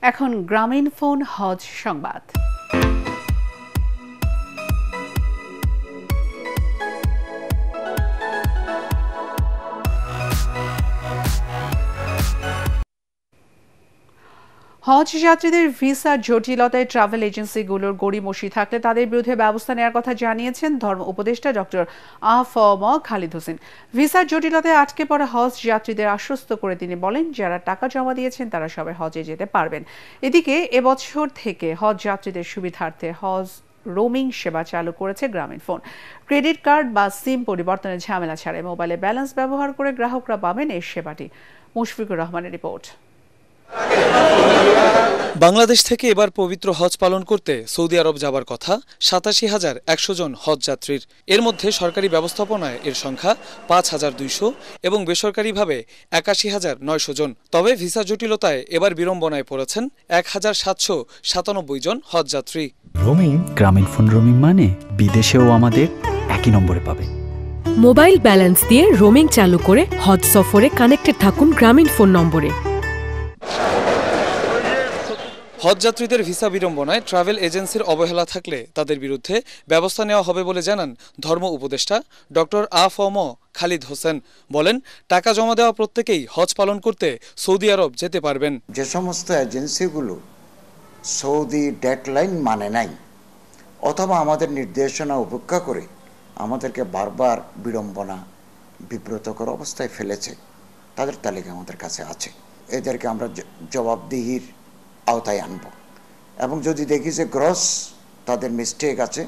এখন গ্রামীণ ফোন হজ সংবাদ। হজ যাত্রীদের ভিসা জটিলতায় ট্রাভেল এজেন্সিগুলোর গড়িমসি থাকলে তাদের বিরুদ্ধে ব্যবস্থা নেওয়ার কথা জানিয়েছেন ধর্ম উপদেষ্টা ডক্টর আ.ফ.ম. খালিদ হোসেন। ভিসার জটিলতায় আটকে পড়া হজ যাত্রীদের আশ্বস্ত করে তিনি বলেন, যারা টাকা জমা দিয়েছেন তারা সবাই হজে যেতে পারবেন। এদিকে এবছর থেকে হজ যাত্রীদের সুবিধার্থে হজ রোমিং সেবা চালু করেছে গ্রামীণ ফোন। ক্রেডিট কার্ড বা সিম পরিবর্তনের ঝামেলা ছাড়াই মোবাইলে ব্যালেন্স ব্যবহার করে গ্রাহকরা পাবেন এই সেবাটি। মুশফিকুর রহমানের রিপোর্ট। বাংলাদেশ থেকে এবার পবিত্র হজ পালন করতে সৌদি আরব যাবার কথা ৮৭,১০০ জন হজ যাত্রীর। এর মধ্যে সরকারি ব্যবস্থাপনায় এর সংখ্যা ৫,২০০ এবং বেসরকারিভাবে ৮১,৯০০ জন। তবে ভিসা জটিলতায় এবার বিড়ম্বনায় পড়েছেন ১,৭৯৭ জন হজ যাত্রী। রোমিং গ্রামীণ ফোন রোমিং মানে বিদেশেও আমাদের একই নম্বরে পাবে। মোবাইল ব্যালেন্স দিয়ে রোমিং চালু করে হজ সফরে কানেক্টেড থাকুন গ্রামীণ ফোন নম্বরে। হজ যাত্রীদের ভিসা বিড়ম্বনায় ট্রাভেল এজেন্সির অবহেলা থাকলে তাদের বিরুদ্ধে ব্যবস্থা নেওয়া হবে বলে জানান ধর্ম উপদেষ্টা ডক্টর আ.ফ.ম. খালিদ হোসেন। বলেন, টাকা জমা দেওয়া প্রত্যেকেই হজ পালন করতে সৌদি আরব যেতে পারবেন। যে সমস্ত এজেন্সিগুলো সৌদি ডেডলাইন মানে নাই অথবা আমাদের নির্দেশনা উপেক্ষা করে আমাদেরকে বারবার বিড়ম্বনা বিব্রতকর অবস্থায় ফেলেছে, তাদের তালিকা আমাদের কাছে আছে। এদেরকে আমরা জবাবদিহির আওতায় আনব এবং যদি দেখি যে গ্রস তাদের মিস্টেক আছে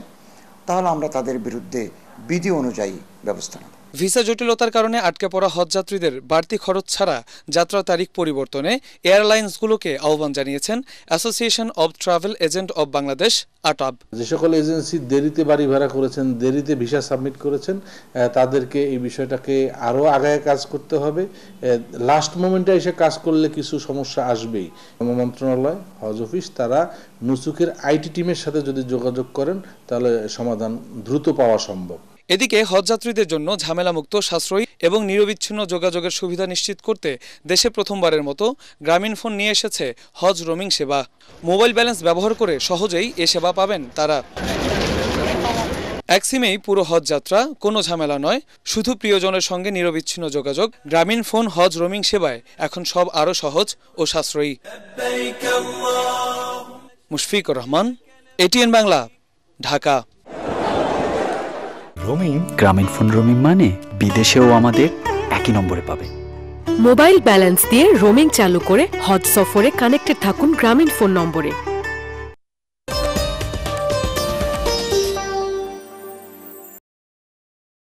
তাহলে আমরা তাদের বিরুদ্ধে বিধি অনুযায়ী ব্যবস্থা নেব। ভিসা জটিলতার কারণে আটকে পড়া হজ যাত্রীদের বাড়তি খরচ ছাড়া যাত্রা তারিখ পরিবর্তনে এয়ারলাইন্সগুলোকে আহ্বান জানিয়েছেন association of travel agent of Bangladesh ATAB. যে সকল এজেন্সি দেরিতে বাড়ি ভাড়া করেছেন, দেরিতে ভিসা সাবমিট করেছেন, তাদেরকে এই বিষয়টাকে আরও আগায় কাজ করতে হবে। লাস্ট মোমেন্টে এসে কাজ করলে কিছু সমস্যা আসবেই। মন্ত্রণালয়, হজ অফিস তারা নুসুকের আইটি টিমের সাথে যদি যোগাযোগ করেন তাহলে সমাধান দ্রুত পাওয়া সম্ভব। এদিকে হজ যাত্রীদের জন্য ঝামেলামুক্ত, সাশ্রয়ী এবং নিরবিচ্ছিন্ন যোগাযোগের সুবিধা নিশ্চিত করতে দেশে প্রথমবারের মতো গ্রামীণ ফোন নিয়ে এসেছে হজ রোমিং সেবা। মোবাইল ব্যালেন্স ব্যবহার করে সহজেই এ সেবা পাবেন তারা। এক সিমেই পুরো হজ যাত্রা, কোনো ঝামেলা নয়, শুধু প্রিয়জনের সঙ্গে নিরবিচ্ছিন্ন যোগাযোগ। গ্রামীণ ফোন হজ রোমিং সেবায় এখন সব আরও সহজ ও সাশ্রয়ী। মুশফিকুর রহমান, এটিএন বাংলা, ঢাকা। রোমিং গ্রামীণ ফোন রোমিং মানে বিদেশেও আমাদের একই নম্বরে পাবে। মোবাইল ব্যালেন্স দিয়ে রোমিং চালু করে হজ সফরে কানেক্টেড থাকুন গ্রামীণ ফোন নম্বরে।